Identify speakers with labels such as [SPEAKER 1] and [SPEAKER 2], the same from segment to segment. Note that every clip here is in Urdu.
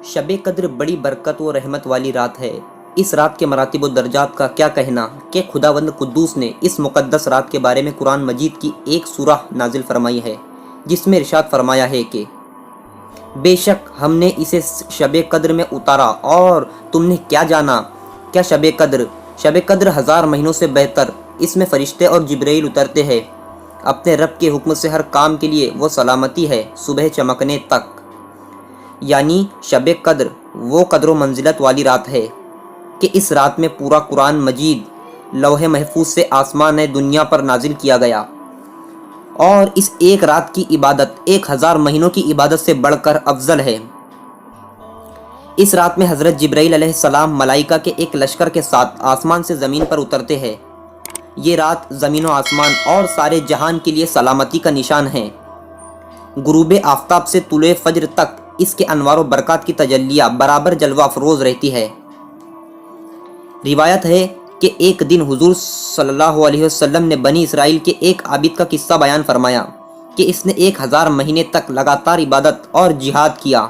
[SPEAKER 1] شب قدر بڑی برکت و رحمت والی رات ہے۔ اس رات کے مراتب و درجات کا کیا کہنا کہ خداوند قدوس نے اس مقدس رات کے بارے میں قرآن مجید کی ایک سورہ نازل فرمائی ہے، جس میں ارشاد فرمایا ہے کہ بے شک ہم نے اسے شب قدر میں اتارا، اور تم نے کیا جانا؟ کیا شب قدر 1000 مہینوں سے بہتر؟ اس میں فرشتے اور جبرائیل اترتے ہیں، اپنے رب کے حکم سے ہر کام کے لیے وہ سلامتی ہے صبح چمکنے تک۔ یعنی شب قدر وہ قدر و منزلت والی رات ہے کہ اس رات میں پورا قرآن مجید لوح محفوظ سے آسمان دنیا پر نازل کیا گیا، اور اس ایک رات کی عبادت 1000 مہینوں کی عبادت سے بڑھ کر افضل ہے۔ اس رات میں حضرت جبرائیل علیہ السلام ملائکہ کے ایک لشکر کے ساتھ آسمان سے زمین پر اترتے ہیں۔ یہ رات زمین و آسمان اور سارے جہان کے لیے سلامتی کا نشان ہے۔ غروب آفتاب سے طلوع فجر تک اس کے انوار و برکات کی تجلیہ برابر جلوہ افروز رہتی ہے۔ روایت ہے کہ ایک دن حضور صلی اللہ علیہ وسلم نے بنی اسرائیل کے ایک عابد کا قصہ بیان فرمایا کہ اس نے 1000 مہینے تک لگاتار عبادت اور جہاد کیا۔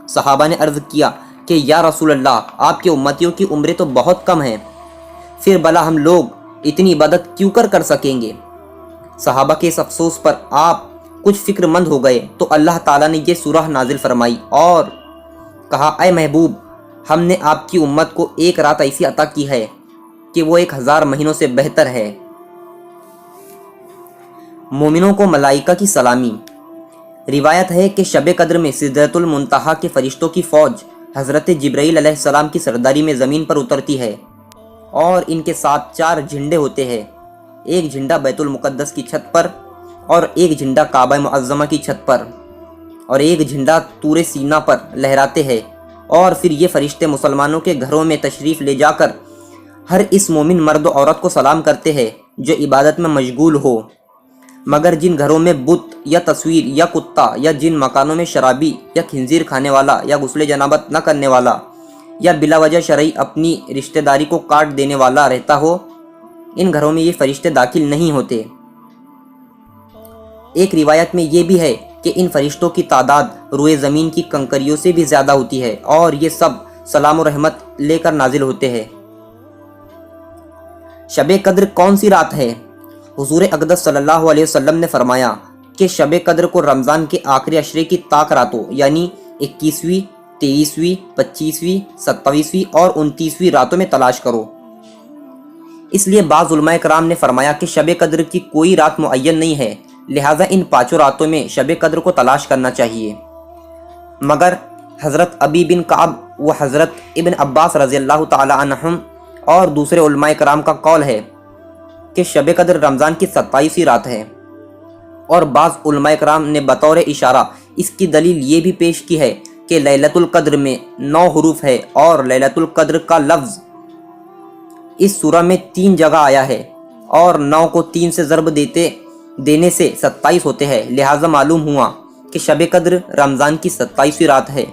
[SPEAKER 1] صحابہ نے عرض کیا کہ یا رسول اللہ، آپ کے امتیوں کی عمریں تو بہت کم ہیں، پھر بھلا ہم لوگ اتنی عبادت کیوں کر سکیں گے؟ صحابہ کے اس افسوس پر آپ کچھ فکر مند ہو گئے تو اللہ تعالیٰ نے یہ سورہ نازل فرمائی اور کہا، اے محبوب، ہم نے آپ کی امت کو ایک رات ایسی عطا کی ہے کہ وہ 1000 مہینوں سے بہتر ہے۔ مومنوں کو ملائکہ کی سلامی۔ روایت ہے کہ شب قدر میں سدرۃ المنتہا کے فرشتوں کی فوج حضرت جبرائیل علیہ السلام کی سرداری میں زمین پر اترتی ہے، اور ان کے ساتھ 4 جھنڈے ہوتے ہیں۔ ایک جھنڈا بیت المقدس کی چھت پر، اور ایک جھنڈا کعبہ معظمہ کی چھت پر، اور ایک جھنڈا طور سینا پر لہراتے ہیں۔ اور پھر یہ فرشتے مسلمانوں کے گھروں میں تشریف لے جا کر ہر اس مومن مرد و عورت کو سلام کرتے ہیں جو عبادت میں مشغول ہو، مگر جن گھروں میں بت یا تصویر یا کتا، یا جن مکانوں میں شرابی یا خنزیر کھانے والا یا غسل جنابت نہ کرنے والا یا بلا وجہ شرعی اپنی رشتہ داری کو کاٹ دینے والا رہتا ہو، ان گھروں میں یہ فرشتے داخل نہیں ہوتے۔ ایک روایت میں یہ بھی ہے کہ ان فرشتوں کی تعداد روئے زمین کی کنکریوں سے بھی زیادہ ہوتی ہے، اور یہ سب سلام و رحمت لے کر نازل ہوتے ہیں۔ شب قدر کون سی رات ہے؟ حضور اقدس صلی اللہ علیہ وسلم نے فرمایا کہ شب قدر کو رمضان کے آخری عشرے کی طاق راتوں، یعنی 21ویں، 23ویں، 25ویں، 27ویں اور 29ویں راتوں میں تلاش کرو۔ اس لیے بعض علماء کرام نے فرمایا کہ شب قدر کی کوئی رات معین نہیں ہے، لہٰذا ان 5 راتوں میں شب قدر کو تلاش کرنا چاہیے۔ مگر حضرت ابی بن کعب و حضرت ابن عباس رضی اللہ تعالی عنہم اور دوسرے علماء کرام کا قول ہے کہ شب قدر رمضان کی 27ویں رات ہے، اور بعض علماء کرام نے بطور اشارہ اس کی دلیل یہ بھی پیش کی ہے کہ لیلۃ القدر میں 9 حروف ہے، اور لیلۃ القدر کا لفظ اس سورہ میں 3 جگہ آیا ہے، اور 9 کو 3 سے ضرب دینے سے 27 ہوتے ہیں، لہٰذا معلوم ہوا کہ شب قدر رمضان کی 27ویں رات ہے۔